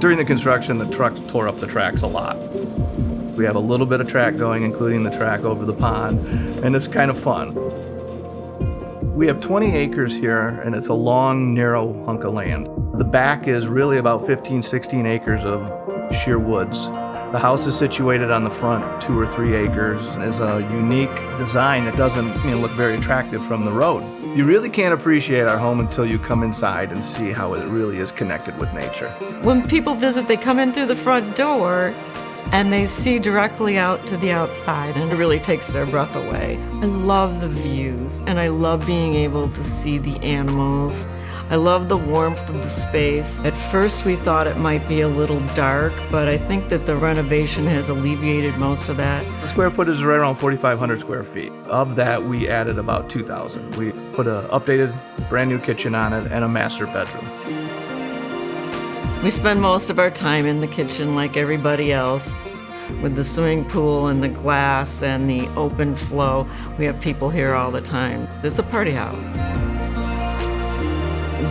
During the construction, the truck tore up the tracks a lot. We have a little bit of track going, including the track over the pond, and it's kind of fun. We have 20 acres here, and it's a long, narrow hunk of land. The back is really about 15, 16 acres of sheer woods. The house is situated on the front 2 or 3 acres and is a unique design that doesn't look very attractive from the road. You really can't appreciate our home until you come inside and see how it really is connected with nature. When people visit, they come in through the front door and they see directly out to the outside, and it really takes their breath away. I love the views, and I love being able to see the animals. I love the warmth of the space. At first we thought it might be a little dark, but I think that the renovation has alleviated most of that. The square footage is right around 4,500 square feet. Of that, we added about 2,000. We put an updated, brand new kitchen on it and a master bedroom. We spend most of our time in the kitchen like everybody else, with the swimming pool and the glass and the open flow. We have people here all the time. It's a party house.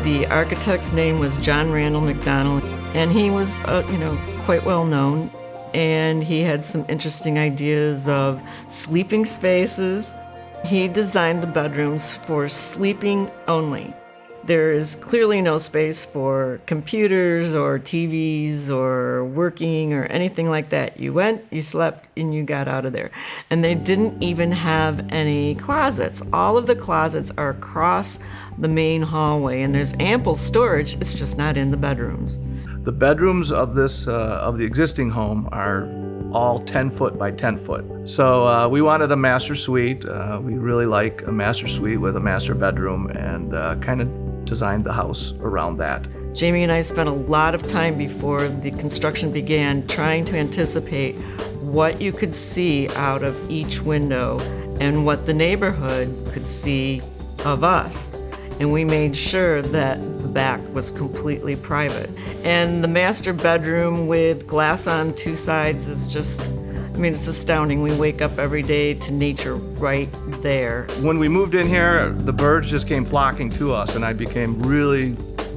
The architect's name was John Randall McDonald, and he was, quite well known. And he had some interesting ideas of sleeping spaces. He designed the bedrooms for sleeping only. There is clearly no space for computers or TVs or working or anything like that. You went, you slept, and you got out of there. And they didn't even have any closets. All of the closets are across the main hallway, and there's ample storage. It's just not in the bedrooms. The bedrooms of the existing home are all 10 foot by 10 foot. So we wanted a master suite. We really like a master suite with a master bedroom, and kind of designed the house around that. Jamie and I spent a lot of time before the construction began trying to anticipate what you could see out of each window and what the neighborhood could see of us. And we made sure that the back was completely private. And the master bedroom with glass on 2 sides is just, it's astounding. We wake up every day to nature right there. When we moved in here, the birds just came flocking to us, and I became really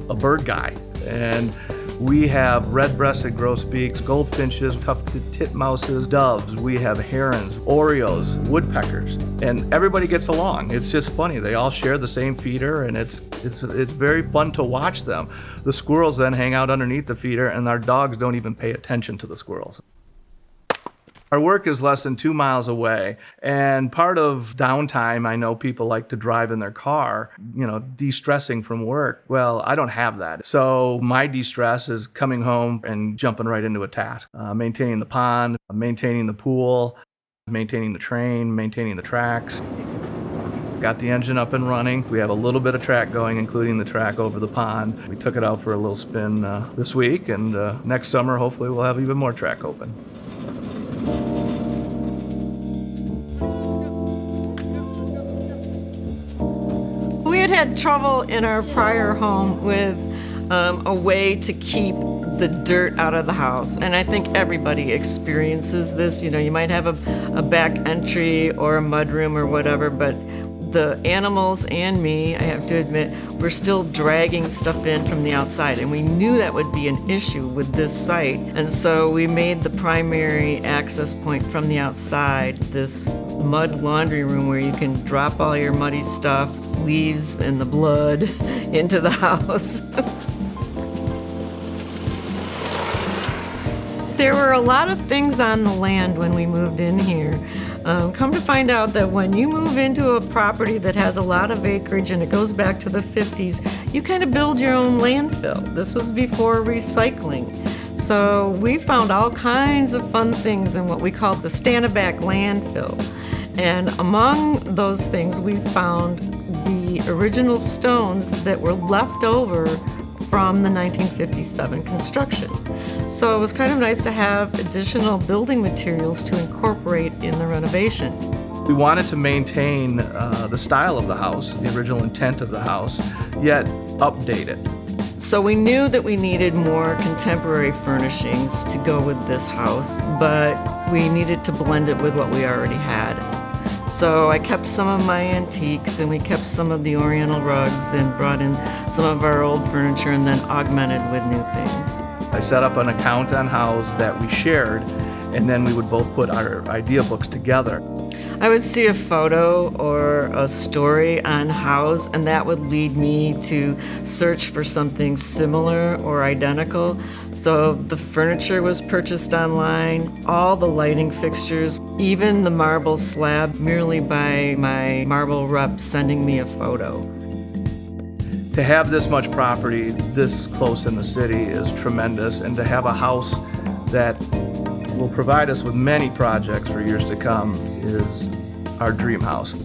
a bird guy. And we have red-breasted grosbeaks, goldfinches, tufted titmouses, doves. We have herons, orioles, woodpeckers, and everybody gets along. It's just funny. They all share the same feeder, and it's very fun to watch them. The squirrels then hang out underneath the feeder, and our dogs don't even pay attention to the squirrels. Our work is less than 2 miles away, and part of downtime, I know people like to drive in their car, de-stressing from work. Well, I don't have that. So my de-stress is coming home and jumping right into a task. Maintaining the pond, maintaining the pool, maintaining the train, maintaining the tracks. Got the engine up and running. We have a little bit of track going, including the track over the pond. We took it out for a little spin this week, and next summer, hopefully, we'll have even more track open. We had trouble in our prior home with a way to keep the dirt out of the house. And I think everybody experiences this. You might have a back entry or a mudroom or whatever, but the animals and me, I have to admit, we're still dragging stuff in from the outside. And we knew that would be an issue with this site. And so we made the primary access point from the outside this mud laundry room where you can drop all your muddy stuff, leaves and the blood into the house. There were a lot of things on the land when we moved in here. Come to find out that when you move into a property that has a lot of acreage and it goes back to the 50s, you kind of build your own landfill. This was before recycling. So we found all kinds of fun things in what we called the stand-back landfill. And among those things, we found the original stones that were left over from the 1957 construction. So it was kind of nice to have additional building materials to incorporate in the renovation. We wanted to maintain the style of the house, the original intent of the house, yet update it. So we knew that we needed more contemporary furnishings to go with this house, but we needed to blend it with what we already had. So I kept some of my antiques, and we kept some of the oriental rugs and brought in some of our old furniture and then augmented with new things. I set up an account on Houzz that we shared, and then we would both put our idea books together. I would see a photo or a story on Houzz, and that would lead me to search for something similar or identical. So the furniture was purchased online, all the lighting fixtures, even the marble slab, merely by my marble rep sending me a photo. To have this much property this close in the city is tremendous, and to have a house that will provide us with many projects for years to come is our dream house.